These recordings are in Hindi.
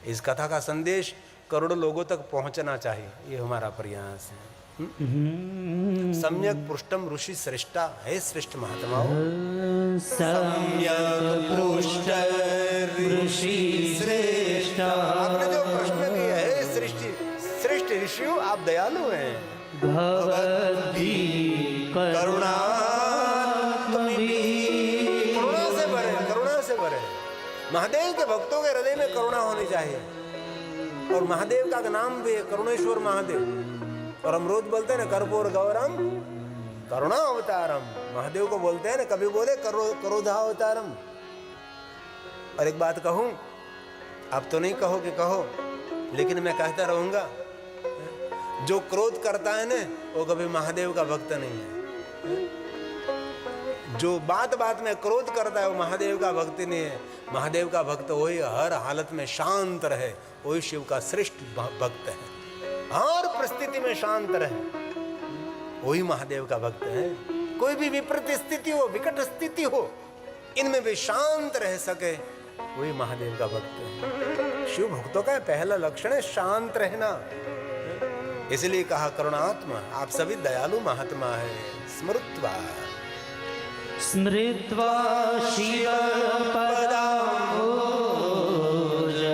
इस कथा का संदेश करोड़ों लोगों तक पहुंचना चाहिए, ये हमारा प्रयास है। सम्यक पृष्ठम ऋषि श्रेष्ठा, है श्रेष्ठ महात्माओं, सम्यक पृष्ठ ऋषि श्रेष्ठा। आपने जो प्रश्न किया है श्रेष्ठ ऋषियों, आप दयालु हैं। भगवती करुणा से भरे। महादेव के भक्तों के हृदय में करुणा होनी चाहिए, और महादेव का नाम भी है करुणेश्वर महादेव। और हम रोज बोलते हैं ना, कर्पूर गौरम करुणा अवतारम। महादेव को बोलते हैं ना, कभी बोले क्रोधा अवतारम। और एक बात कहूं, आप तो नहीं कहो कि कहो, लेकिन मैं कहता रहूंगा, जो क्रोध करता है ना, वो कभी महादेव का भक्त नहीं है। जो बात बात में क्रोध करता है, वो महादेव का भक्त नहीं है। महादेव का भक्त वही हर हालत में शांत रहे, वही शिव का श्रेष्ठ भक्त है। हर परिस्थिति में शांत रहे, वही महादेव का भक्त है। कोई भी विपरीत स्थिति हो, विकट स्थिति हो, इनमें भी शांत रह सके, वही महादेव का भक्त है। शिव भक्तों का पहला लक्षण है शांत रहना। इसलिए कहा करुणात्मा, आप सभी दयालु महात्मा है। स्मृत्वा स्मृत्वा शिव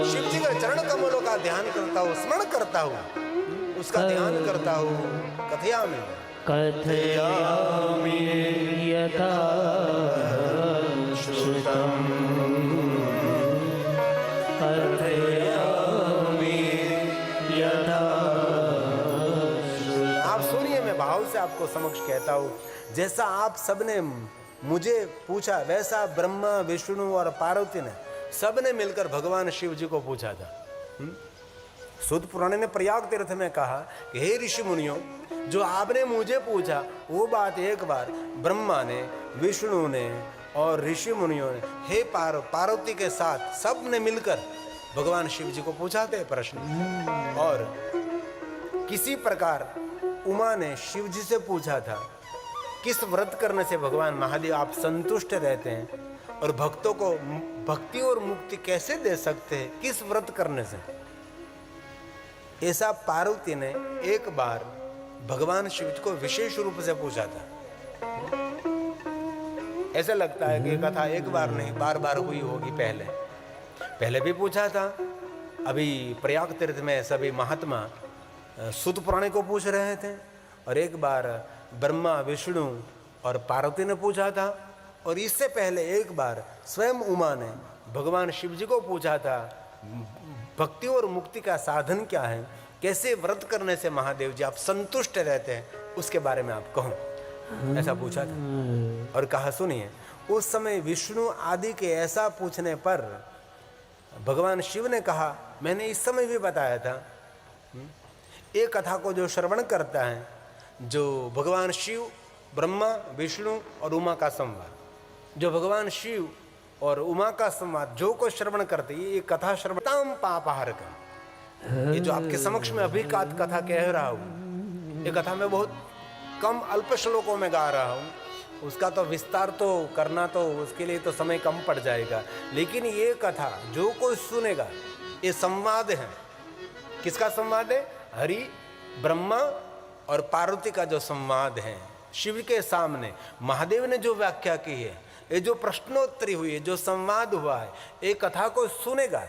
शिव जी के चरण कमलों का ध्यान करता हूँ, स्मरण करता हूँ, उसका ध्यान करता हूँ। कथयामि कथयामि यथा श्रुतम्, कथयामि यथा श्रुतम्। आप सुनिए, मैं भाव से आपको समक्ष कहता हूँ। जैसा आप सबने मुझे पूछा, वैसा ब्रह्मा विष्णु और पार्वती ने सबने मिलकर भगवान शिव जी को पूछा था। सूत पुराण ने प्रयाग तीर्थ में कहा कि हे ऋषि मुनियों, जो आपने मुझे पूछा वो बात एक बार ब्रह्मा ने, विष्णु ने और ऋषि मुनियों ने, हे पार्वती के साथ सब ने मिलकर भगवान शिव जी को पूछा थे प्रश्न। और किसी प्रकार उमा ने शिव जी से पूछा था, किस व्रत करने से भगवान महादेव आप संतुष्ट रहते हैं और भक्तों को भक्ति और मुक्ति कैसे दे सकते हैं, किस व्रत करने से। ऐसा पार्वती ने एक बार भगवान शिव जी को विशेष रूप से पूछा था। ऐसा लगता है कि ये कथा एक बार नहीं, बार बार हुई होगी। पहले भी पूछा था। अभी प्रयाग तीर्थ में सभी महात्मा सूत पुराण को पूछ रहे थे, और एक बार ब्रह्मा विष्णु और पार्वती ने पूछा था, और इससे पहले एक बार स्वयं उमा ने भगवान शिव जी को पूछा था, भक्ति और मुक्ति का साधन क्या है, कैसे व्रत करने से महादेव जी आप संतुष्ट रहते हैं, उसके बारे में आप कहो। ऐसा पूछा था। और कहा सुनिए, उस समय विष्णु आदि के ऐसा पूछने पर भगवान शिव ने कहा, मैंने इस समय भी बताया था, एक कथा को जो श्रवण करता है, जो भगवान शिव, ब्रह्मा विष्णु और उमा का संवाद, जो भगवान शिव और उमा का संवाद जो को श्रवण करते, ये कथा श्रवणताम पापहार का, ये जो आपके समक्ष में अभी कथा कह रहा हूँ, ये कथा मैं बहुत कम अल्प श्लोकों में गा रहा हूँ। उसका तो विस्तार तो करना, तो उसके लिए तो समय कम पड़ जाएगा। लेकिन ये कथा जो कोई सुनेगा, ये संवाद है। किसका संवाद है? हरि, ब्रह्मा और पार्वती का जो संवाद है। शिव के सामने महादेव ने जो व्याख्या की है, ये जो प्रश्नोत्तरी हुई है, जो संवाद हुआ है, एक कथा को सुनेगा,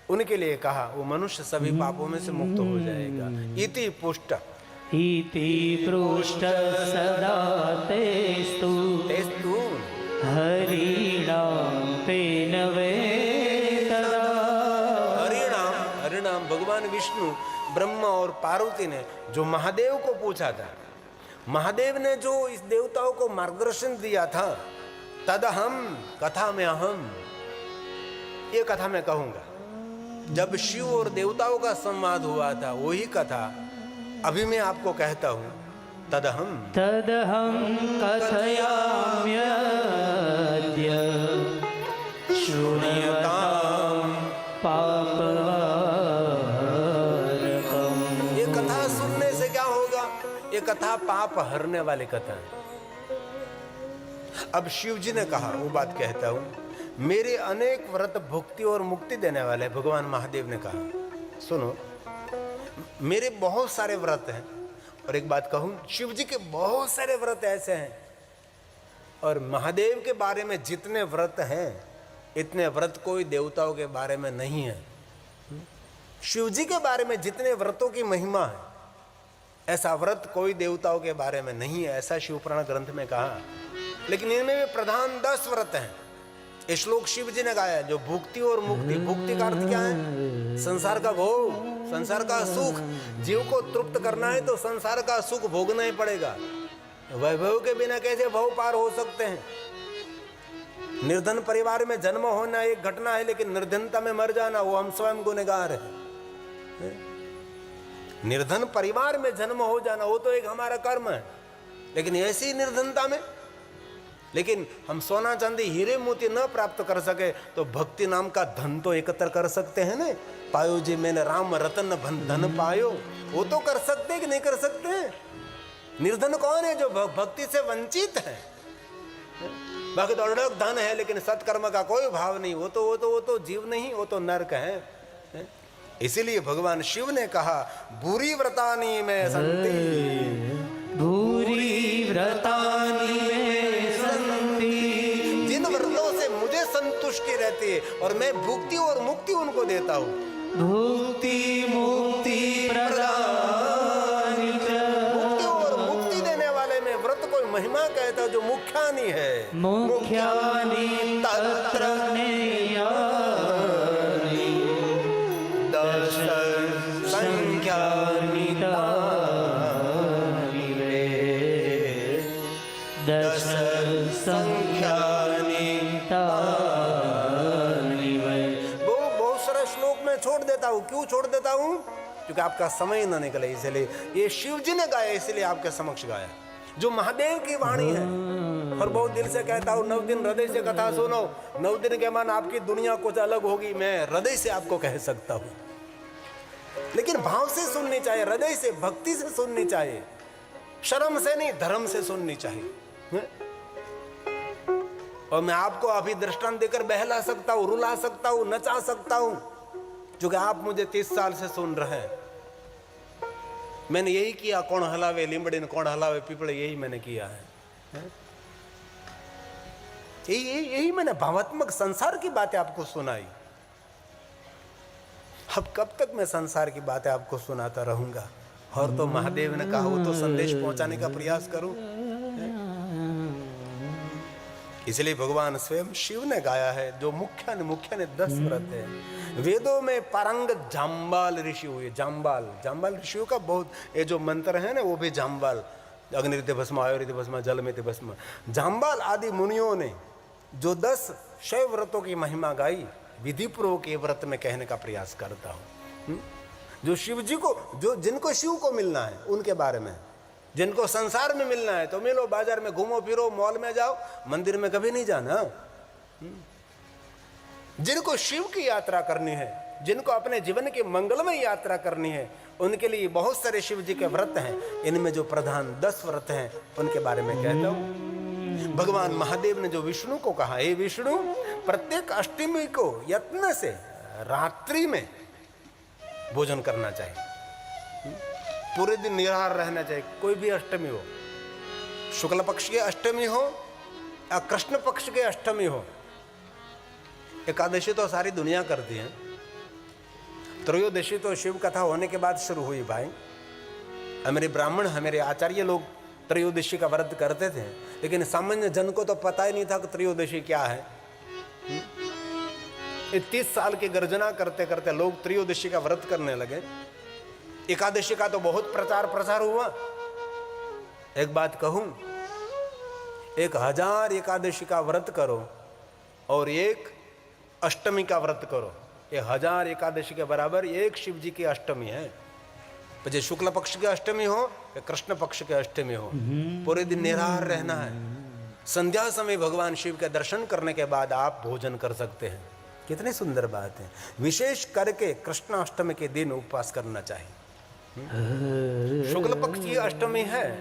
उनके लिए कहा वो मनुष्य सभी पापों में से मुक्त हो जाएगा। इति पुष्ट सदा तेस्तु हरिणाम तेनवे तदा। हरिणाम भगवान विष्णु, ब्रह्मा और पार्वती ने जो महादेव को पूछा था, महादेव ने जो इस देवताओं को मार्गदर्शन दिया था, तदहम कथा में अहम, ये कथा मैं कहूंगा। जब शिव और देवताओं का संवाद हुआ था, वही कथा अभी मैं आपको कहता हूं। तदहम कथयाम्यद्य शृण्वतां पापहारकम्। ये कथा सुनने से क्या होगा? ये कथा पाप हरने वाली कथा है। अब शिव जी ने कहा, वो बात कहता हूं, मेरे अनेक व्रत भुक्ति और मुक्ति देने वाले, भगवान महादेव ने कहा। सुनो, मेरे बहुत सारे व्रत हैं, और एक बात कहूं, शिव जी के बहुत सारे व्रत ऐसे हैं, और महादेव के बारे में जितने व्रत हैं इतने व्रत कोई देवताओं के बारे में नहीं है। शिव जी के बारे में जितने व्रतों की महिमा है ऐसा व्रत कोई देवताओं के बारे में नहीं है, ऐसा शिव पुराण ग्रंथ में कहा। लेकिन इनमें भी प्रधान 10 व्रत हैं। ये श्लोक शिव जी ने गाया, जो भुक्ति और मुक्ति। भुक्ति का अर्थ क्या है? संसार का भोग, संसार का सुख। जीव को तृप्त करना है तो संसार का सुख भोगना ही पड़ेगा। वैभव के बिना कैसे भव पार हो सकते हैं? निर्धन परिवार में जन्म होना एक घटना है, लेकिन निर्धनता में मर जाना वो हम स्वयं गुनहगार हैं। निर्धन परिवार में जन्म हो जाना वो तो एक हमारा कर्म है, लेकिन ऐसी निर्धनता में, लेकिन हम सोना चांदी हीरे मोती न प्राप्त कर सके तो भक्ति नाम का धन तो एकत्र कर सकते हैं ना। पायो जी मैंने राम रतन धन पायो, वो तो कर सकते हैं कि नहीं कर सकते हैं? निर्धन कौन है? जो भक्ति से वंचित है। बाकी तो अड़क धन है लेकिन सत्कर्म का कोई भाव नहीं, वो तो जीव नहीं, वो तो नरक है। इसीलिए भगवान शिव ने कहा, बुरी व्रतानी में संति, भूरी व्रतानि में संति। जिन व्रतों से मुझे संतुष्टि रहती है और मैं भुक्ति और मुक्ति उनको देता हूँ। भुक्ति मुक्ति प्रदानि च। भुक्ति और मुक्ति देने वाले में व्रत कोई महिमा कहता है जो मुख्यानि है। मुख्यानि तत्र ज्ञेयानि दश संख्यानि तानि वे, दश संख्यानि तानि वे। वो बहुत सारा श्लोक में छोड़ देता हूँ। क्यों छोड़ देता हूँ? क्योंकि आपका समय न निकले, इसलिए। ये शिव जी ने गाया इसलिए आपके समक्ष गाया, जो महादेव की वाणी है। और बहुत दिल से कहता हूँ, 9 दिन हृदय से कथा सुनो। 9 दिन के बाद आपकी दुनिया कुछ अलग होगी, मैं हृदय से आपको कह सकता हूँ। लेकिन भाव से सुननी चाहिए, हृदय से, भक्ति से सुननी चाहिए, शर्म से नहीं, धर्म से सुननी चाहिए। और मैं आपको अभी दृष्टांत देकर बहला सकता हूँ, रुला सकता हूँ, नचा सकता हूँ, क्योंकि आप मुझे 30 साल से सुन रहे हैं। मैंने यही किया, कौन हलावे लिंबड़िन, कौन हलावे पिपड़े, यही मैंने किया है। यही मैंने भावात्मक संसार की बातें आपको सुनाई। अब कब तक मैं संसार की बातें आपको सुनाता रहूंगा? और तो महादेव ने कहा वो तो संदेश पहुंचाने का प्रयास करूं। इसलिए भगवान स्वयं शिव ने गाया है, जो मुख्य ने 10 व्रत है। वेदों में पारंग जाम्बाल ऋषि हुए। जाम्बाल ऋषियों का बहुत, ये जो मंत्र है ना, वो भी जाम्बाल, अग्निरित भस्म, आयुरित भस्म, जल में भस्म, जाम्बाल आदि मुनियों ने जो 10 शैव व्रतों की महिमा गाई, विधि पूर्वक ये व्रत में कहने का प्रयास करता हूँ। जो शिव जी को, जो जिनको शिव को मिलना है उनके बारे में, जिनको संसार में मिलना है तो मिलो, बाजार में घूमो फिरो, मॉल में जाओ, मंदिर में कभी नहीं जाना। जिनको शिव की यात्रा करनी है, जिनको अपने जीवन की मंगलमय यात्रा करनी है, उनके लिए बहुत सारे शिव जी के व्रत हैं। इनमें जो प्रधान 10 व्रत हैं उनके बारे में कहता हूँ। भगवान महादेव ने जो विष्णु को कहा, हे विष्णु, प्रत्येक अष्टमी को यत्न से रात्रि में भोजन करना चाहिए, पूरे दिन निराहार रहना चाहिए। कोई भी अष्टमी हो, शुक्ल पक्ष की अष्टमी हो या कृष्ण पक्ष की अष्टमी हो, एकादशी तो सारी दुनिया करती है, त्रयोदशी तो शिव कथा होने के बाद शुरू हुई भाई। हमारे ब्राह्मण, हमारे आचार्य लोग त्रयोदशी का व्रत करते थे, लेकिन सामान्य जन को तो पता ही नहीं था कि त्रयोदशी क्या है। 30 साल की गर्जना करते करते लोग त्रयोदशी का व्रत करने लगे। एकादशी का तो बहुत प्रचार हुआ। एक बात कहूं, 1000 एकादशी का व्रत करो और एक अष्टमी का व्रत करो, ये 1000 एकादशी के बराबर एक शिव जी की अष्टमी है। चाहे शुक्ल पक्ष की अष्टमी हो या कृष्ण पक्ष की अष्टमी हो, पूरे दिन निराहार रहना है। संध्या समय भगवान शिव के दर्शन करने के बाद आप भोजन कर सकते हैं। कितनी सुंदर बात है। विशेष करके कृष्णाष्टमी के दिन उपवास करना चाहिए। शुक्ल पक्ष की अष्टमी है,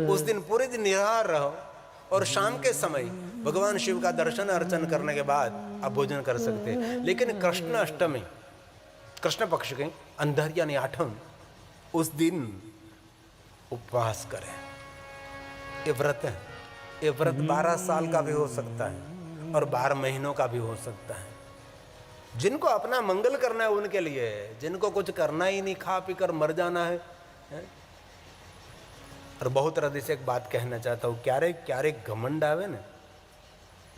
उस दिन पूरे दिन निराहार रहो और शाम के समय भगवान शिव का दर्शन अर्चन करने के बाद आप भोजन कर सकते हैं। लेकिन कृष्ण अष्टमी, कृष्ण पक्ष के अंधर यानी 8वें, उस दिन उपवास करें। ये व्रत है, ये व्रत 12 साल का भी हो सकता है और 12 महीनों का भी हो सकता है। जिनको अपना मंगल करना है उनके लिए, जिनको कुछ करना ही नहीं, खा पी कर मर जाना है। और बहुत हृदय से एक बात कहना चाहता हूँ, क्यारेक घमंड आवे ने,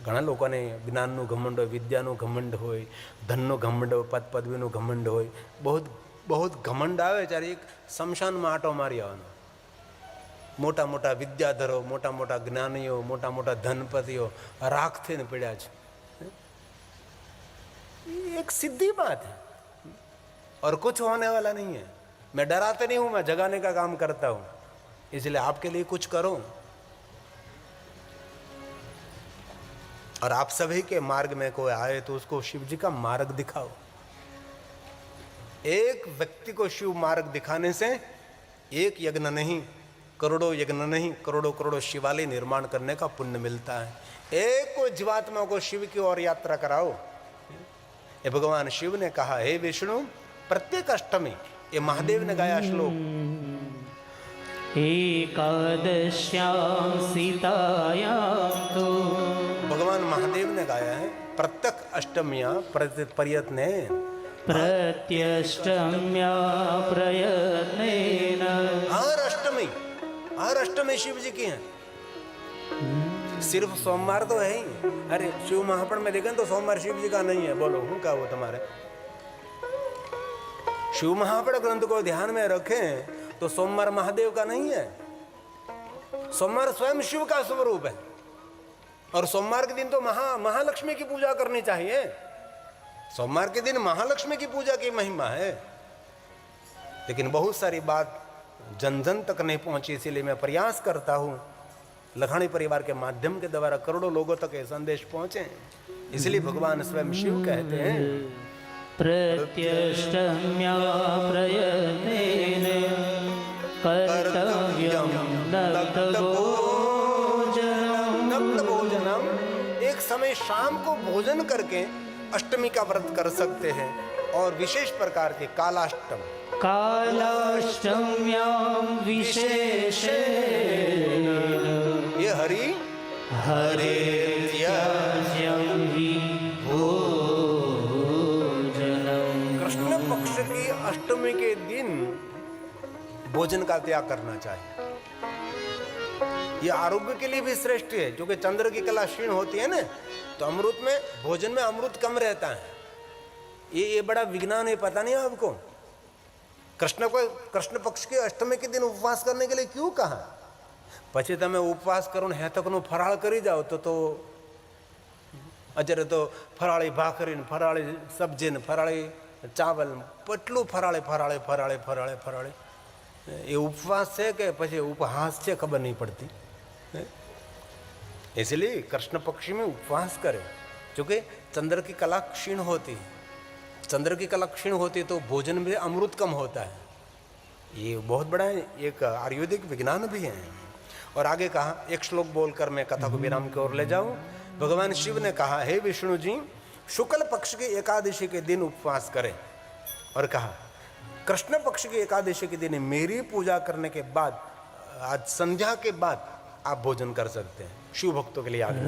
घણા લોકોને જ્ઞાનનું ઘમંડ હોય, વિદ્યાનું ઘમંડ હોય, ધનનો ઘમંડ હોય, પદ પદવીનું ઘમંડ હોય, बहुत ઘમંડ આવે ત્યારે એક શમશાનમાં આંટો મારી આવવાનો। મોટા મોટા વિદ્યાધરો, મોટા મોટા જ્ઞાનીઓ, મોટા મોટા ધનપતિઓ રાખ થઈને પડ્યા છે। एक सीधी बात है और कुछ होने वाला नहीं है। मैं डराता नहीं हूं, मैं जगाने का काम करता हूं, इसलिए आपके लिए कुछ करो। और आप सभी के मार्ग में कोई आए तो उसको शिव जी का मार्ग दिखाओ। एक व्यक्ति को शिव मार्ग दिखाने से एक यज्ञ नहीं, करोड़ों यज्ञ नहीं, करोड़ों करोड़ों शिवालय निर्माण करने का पुण्य मिलता है। एक को जीवात्मा को शिव की ओर यात्रा कराओ। ये भगवान शिव ने कहा, हे विष्णु, प्रत्येक अष्टमी, ये महादेव ने गाया श्लोक, एकादश्यां सीतायां तो, भगवान महादेव ने गाया है, प्रत्येक अष्टमियां प्रयत्न, प्रत्यष्टम्या प्रयत्नेन, हर अष्टमी शिव जी की हैं। सिर्फ सोमवार तो है ही। अरे शिव महापुराण में देखें तो सोमवार शिव जी का नहीं है। बोलो हूँ क्या वो तुम्हारे? शिव महापुराण ग्रंथ को ध्यान में रखें तो सोमवार महादेव का नहीं है, सोमवार स्वयं शिव का स्वरूप है। और सोमवार के दिन तो महालक्ष्मी की पूजा करनी चाहिए। सोमवार के दिन महालक्ष्मी की पूजा की महिमा है। लेकिन बहुत सारी बात जन जन तक नहीं पहुंची, इसीलिए मैं प्रयास करता हूं लखानी परिवार के माध्यम के द्वारा करोड़ों लोगों तक ये संदेश पहुंचे। इसलिए भगवान स्वयं शिव कहते हैं, प्रत्यष्टम्या प्रयत्नेन कर्तव्यं भोजनम। एक समय शाम को भोजन करके अष्टमी का व्रत कर सकते हैं। और विशेष प्रकार के कालाष्टम, कालाष्टम्यां विशेषेण, ये हरि कृष्ण पक्ष की अष्टमी के दिन भोजन का त्याग करना चाहिए। ये आरोग्य के लिए भी श्रेष्ठ है, क्योंकि चंद्र की कला क्षीण होती है ना, तो अमृत में, भोजन में अमृत कम रहता है। ये बड़ा विज्ञान है, पता नहीं आपको। कृष्ण पक्ष के अष्टमी के दिन उपवास करने के लिए क्यों कहा? પછી તમે ઉપવાસ કરો ને હેતકનું ફરાળ કરી જાઓ તો અત્યારે તો ફરાળી ભાખરી ને ફરાળી સબ્જી ને ફરાળી ચાવલ, પટલું ફરાળે ફરાળે ફરાળે ફરાળે ફરાળે। એ ઉપવાસ છે કે પછી ઉપહાસ છે ખબર નહીં પડતી। इसलिए कृष्ण पक्षी में उपवास करें, क्योंकि चंद्र की कला क्षीण होती है। चंद्र की कला क्षीण होती है तो भोजन में अमृत कम होता है। ये बहुत बड़ा एक आयुर्वेदिक विज्ञान भी है। और आगे कहा, एक श्लोक बोलकर मैं कथा को विराम की ओर ले जाऊं। भगवान शिव ने कहा, हे विष्णु जी, शुक्ल पक्ष की एकादशी के दिन उपवास करें। और कहा, कृष्ण पक्ष की एकादशी के दिन मेरी पूजा करने के बाद, आज संध्या के बाद आप भोजन कर सकते हैं। शिव भक्तों के लिए आगे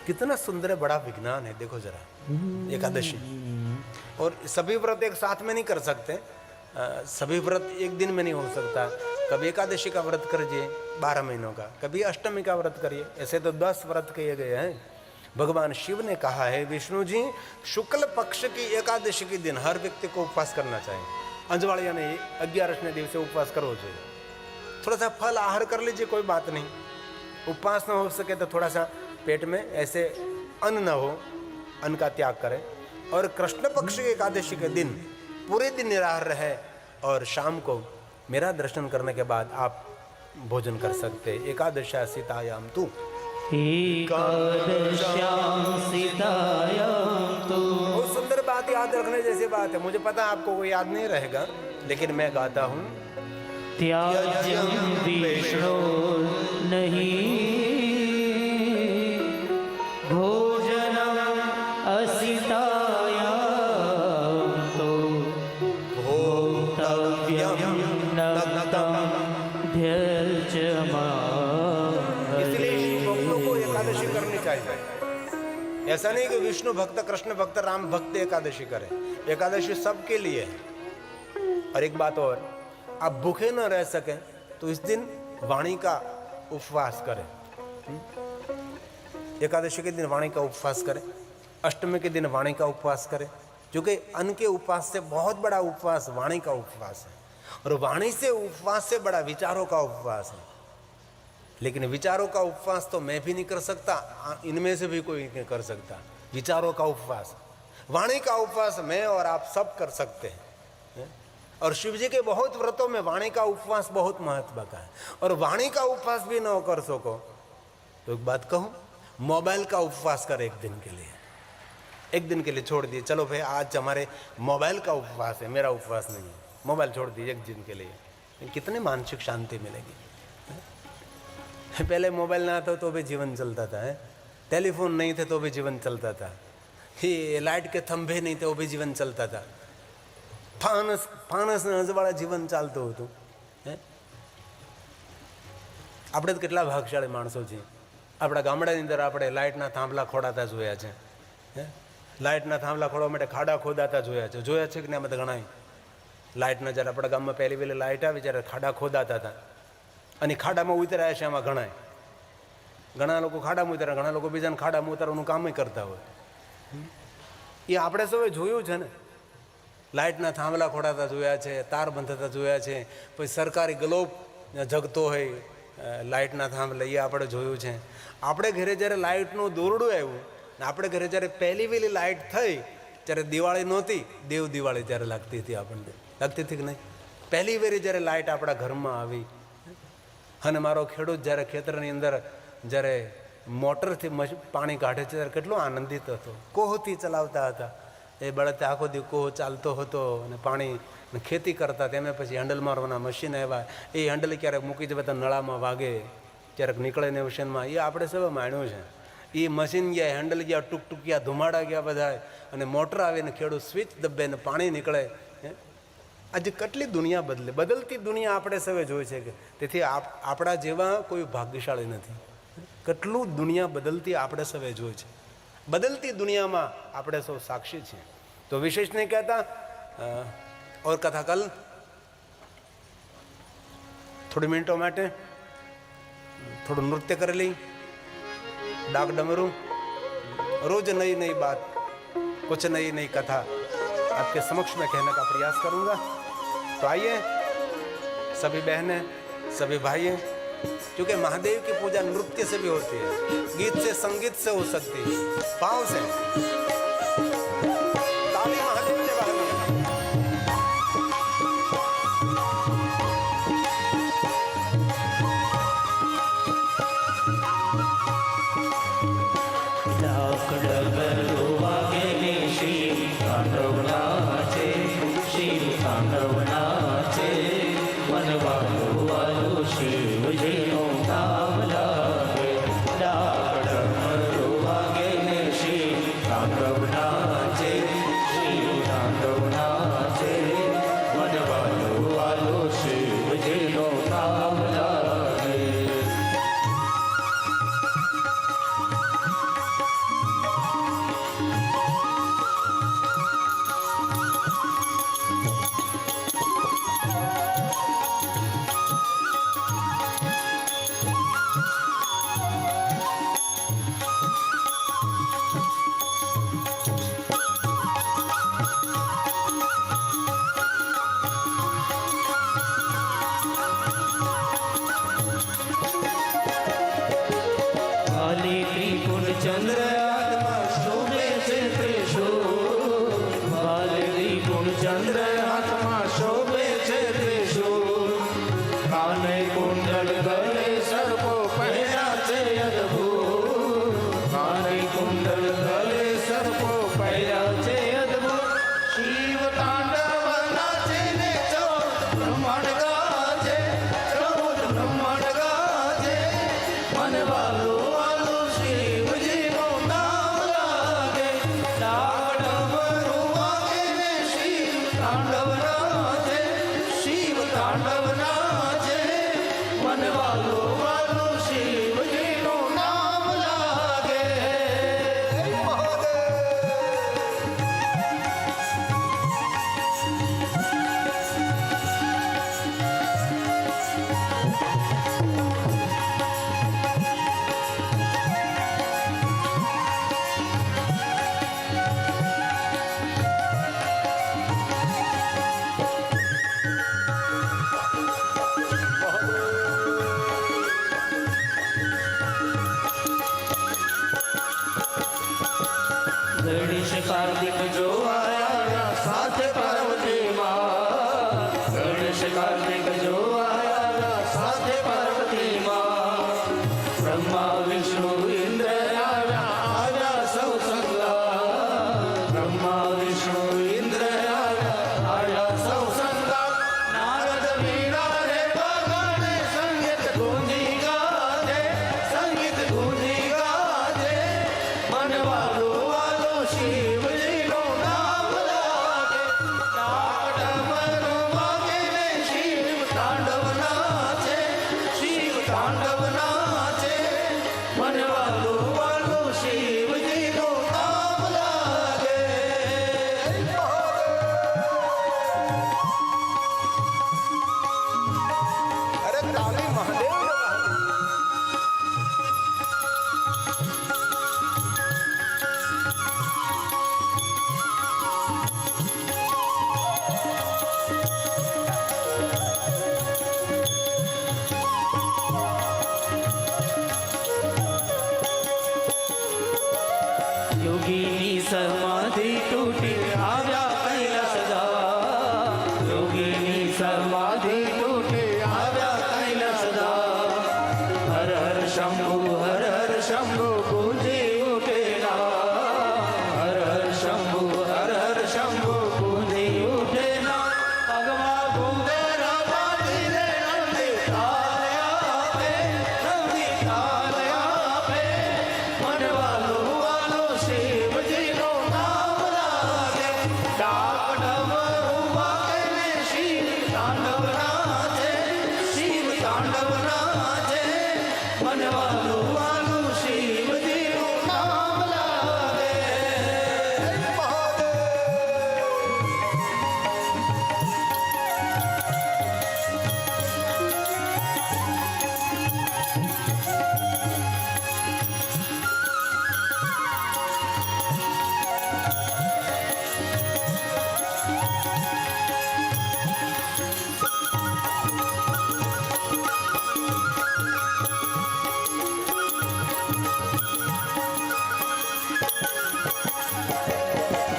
कितना सुंदर बड़ा विज्ञान है, देखो जरा। एकादशी और सभी व्रत एक साथ में नहीं कर सकते, सभी व्रत एक दिन में नहीं हो सकता। कभी एकादशी का व्रत करिए 12 महीनों का, कभी अष्टमी का व्रत करिए, ऐसे तो 10 व्रत किए गए हैं। भगवान शिव ने कहा है, विष्णु जी, शुक्ल पक्ष की एकादशी के दिन हर व्यक्ति को उपवास करना चाहिए। अंजवाड़िया ने 11 दिवस उपवास करो चाहिए। थोड़ा सा फल आहार कर लीजिए, कोई बात नहीं। उपवास न हो सके तो थोड़ा सा पेट में ऐसे अन्न न हो, अन्न का त्याग करें। और कृष्ण पक्ष की एकादशी के दिन पूरे दिन निराहार रहे और शाम को मेरा दर्शन करने के बाद आप भोजन कर सकते। एकादशा सीतायाम तू, एकादश्यां सीतायां तो। बहुत सुंदर बात, याद रखने जैसी बात है। मुझे पता है आपको वो याद नहीं रहेगा, लेकिन मैं गाता हूँ। त्याज्यं विष्णो नहीं भोजनम् असितायां तो भोक्तव्यं नक्तं ध्यर्चमामहे। इसलिए भक्तों को एकादशी करनी चाहिए। ऐसा नहीं कि विष्णु भक्त, कृष्ण भक्त, राम भक्त एकादशी करें। एकादशी सबके लिए है। और एक बात और, आप भूखे न रह सके तो इस दिन वाणी का उपवास करें। एकादशी के दिन वाणी का उपवास करें, अष्टमी के दिन वाणी का उपवास करें, क्योंकि अन्न के उपवास से बहुत बड़ा उपवास वाणी का उपवास है। और वाणी से उपवास से बड़ा विचारों का उपवास है। लेकिन विचारों का उपवास तो मैं भी नहीं कर सकता, इनमें से भी कोई नहीं कर सकता। विचारों का उपवास, वाणी का उपवास मैं और आप सब कर सकते हैं। और शिव जी के बहुत व्रतों में वाणी का उपवास बहुत महत्व का है। और वाणी का उपवास भी न कर सको तो एक बात कहूं, मोबाइल का उपवास कर एक दिन के लिए। एक दिन के लिए छोड़ दिए, चलो भाई आज हमारे मोबाइल का उपवास है, मेरा उपवास नहीं है, मोबाइल छोड़ दिए एक दिन के लिए। कितनी मानसिक शांति मिलेगी। पहले मोबाइल ना था तो भी जीवन चलता था, टेलीफोन नहीं थे तो भी जीवन चलता था, ये लाइट के थंभे नहीं थे वो भी जीवन चलता था, ફાનસ વાળા જીવન ચાલતું હતું। આપણે તો કેટલા ભાગશાળી માણસો છીએ। આપણા ગામડાની અંદર આપણે લાઇટના થાંભલા ખોડાતા જોયા છે। લાઇટના થાંભલા ખોડવા માટે ખાડા ખોદાતા જોયા છે કે નહીં? અમે તો ઘણા લાઇટના જ્યારે આપણા ગામમાં પહેલી વહેલી લાઇટ આવી ત્યારે ખાડા ખોદાતા હતા અને ખાડામાં ઉતર્યા છે। આમાં ઘણા લોકો ખાડામાં ઉતર્યા, ઘણા લોકો બીજાને ખાડામાં ઉતારવાનું કામ કરતા હોય। એ આપણે સૌએ જોયું છે ને। લાઇટના થાંભલા ખોડાતા જોયા છે, તાર બંધાતા જોયા છે, પછી સરકારી ગ્લોબ જગતો હોય લાઇટના થાંભલા, એ આપણે જોયું છે। આપણે ઘરે જ્યારે લાઇટનું દોરડું આવ્યું ને આપણે ઘરે જ્યારે પહેલી વહેલી લાઇટ થઈ ત્યારે દિવાળી નહોતી, દેવ દિવાળી ત્યારે લાગતી હતી, આપણને લાગતી હતી કે નહીં? પહેલી વેરી જ્યારે લાઇટ આપણા ઘરમાં આવી અને મારો ખેડૂત જ્યારે ખેતરની અંદર જ્યારે મોટરથી પાણી કાઢે છે ત્યારે કેટલો આનંદિત હતો। કોહથી ચલાવતા હતા, એ બળદે આખો દી કોહ ચાલતો હતો અને પાણી ખેતી કરતા। તેમે પછી હેન્ડલ મારવાના મશીન આવ્યા, એ હેન્ડલ ક્યારેક મૂકી જવા તો નળામાં વાગે, ક્યારેક નીકળે ને મશીનમાં, એ આપણે સૌ માણ્યું છે। એ મશીન ગયા, હેન્ડલ ગયા, ટૂંક ગયા, ધુમાડા ગયા બધા, અને મોટર આવીને ખેડૂત સ્વિચ દબે ને પાણી નીકળે। આજે કેટલી દુનિયા બદલતી દુનિયા આપણે સૌએ જોઈ છે કે તેથી આપણા જેવા કોઈ ભાગ્યશાળી નથી। કેટલું દુનિયા બદલતી આપણે સૌએ જોઈ છે। बदलती दुनिया में આપણે સૌ સાક્ષી છીએ। તો વિશેષ નહીં કહેતા और कथा कल थोड़ी मिनटों માટે थोड़ा नृत्य कर ली, डाक डमरू, रोज नई नई बात, कुछ नई नई कथा आपके समक्ष में कहने का प्रयास करूंगा। तो आइए सभी बहनें, सभी भाई, क्योंकि महादेव की पूजा नृत्य से भी होती है, गीत से, संगीत से हो सकती है, पाँव से। ताली महादेव ने बहाली है। शिव तांडव नाचे ने चो ब्रह्मण गाजे। कार्तिक जो आया साथ पार्वती माँ, गणेश कार्तिक जो आया साथ पार्वती माँ, ब्रह्मा विष्णु इंद्र आया आया सब संगा, ब्रह्मा विष्णु इंद्र आया आया सब संगा, नारद वीणा रे बगाड़े संगीत गूंजी गाजे, संगीत गूंजी गाजे, मन वालो वालो शिव जी नो नाम लागे, डाक डमरू वागे ने शिव तांडव नाचे, शिव तांडव नाचे, मन वालो वालो शिव जी नो नाम लागे। अरे ताली महादेव ने बहाली। योगिनी समाधि टूटी आव्या कैलासदा, योगिनी समाधि टूटी आव्या कैलासदा, हर हर शंभु गूंजी उठे ना, हर हर शंभु गूंजी उठे ना, भगवा गूंगे रामाजी रे नंदी तालया पे, नंदी तालया पे, मन वालो वालो शिव जी नो नाम लागे, डाक डमरू वागे ने शिव तांडव नाचे, शिव तांडव नाचे, मन वालो वालो शिव जी नो नाम लागे।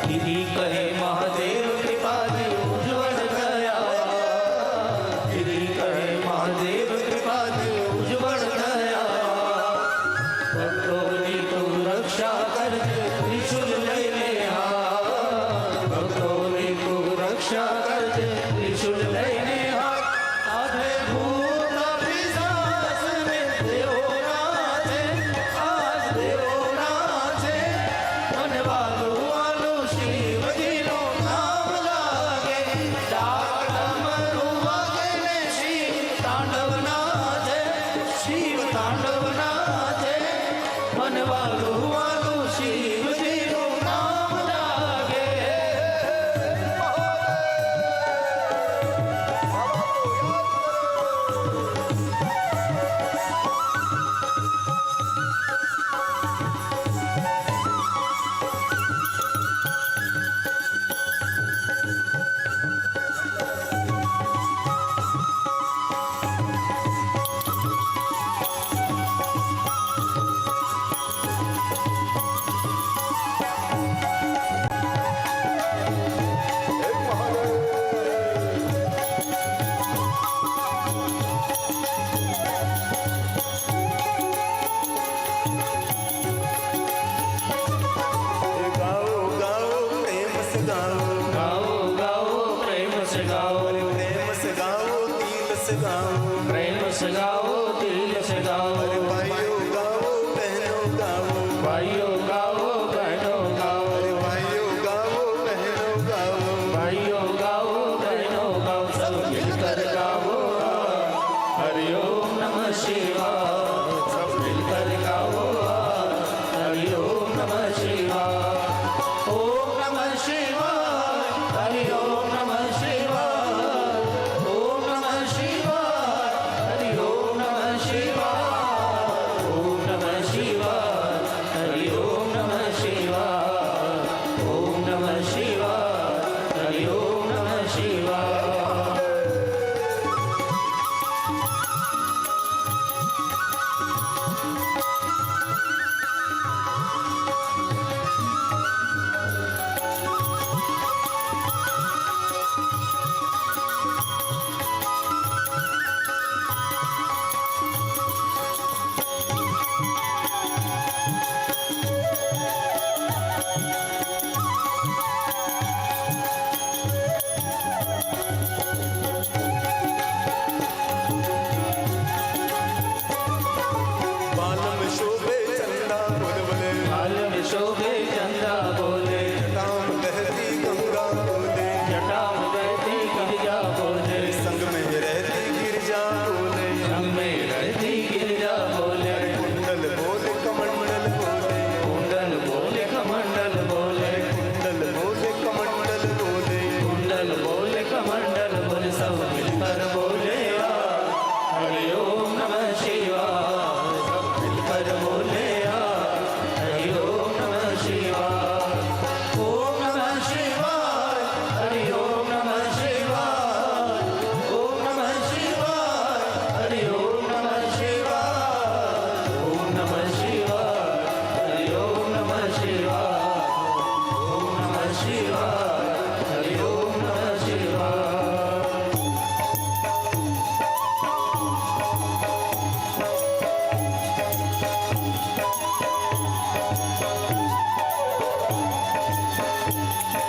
दीदी कहे महादेव कृपा दे उज्जवल गया, दीदी कहे महादेव कृपा दे उज्जवल गया, भक्तों की तू रक्षा कर दे त्रिशूल ले ले आ, भक्तों की तू रक्षा कर दे त्रिशूल ले ले आ, आधे भूत पिशाच में देव नाचे, आज देव नाचे, मन वालो वालो शिव जी नो नाम लागे, डाक डमरू वागे ने शिव तांडव नाचे, शिव तांडव नाचे, मन वालो वालो शिव जी नो नाम लागे। गाओ गाओ प्रेम से गाओ, गाओ गाओ प्रेम से गाओ, प्रेम से गाओ दिल से गाओ, प्रेम से गाओ दिल से गाओ, भाइयों गाओ बहनों गाओ, भाइयों गाओ बहनों गाओ, भाइयों गाओ बहनों गाओ, भाइयों गाओ बहनों गाओ, सब मिलकर गाओ हरि ओम नमः शिवाय, सब मिलकर गाओ हरि ओम नमः शिवाय, ओम नमः शिवाय, हरि ओम नमः शिवाय, ओम नमः शिवाय, हरि ओम है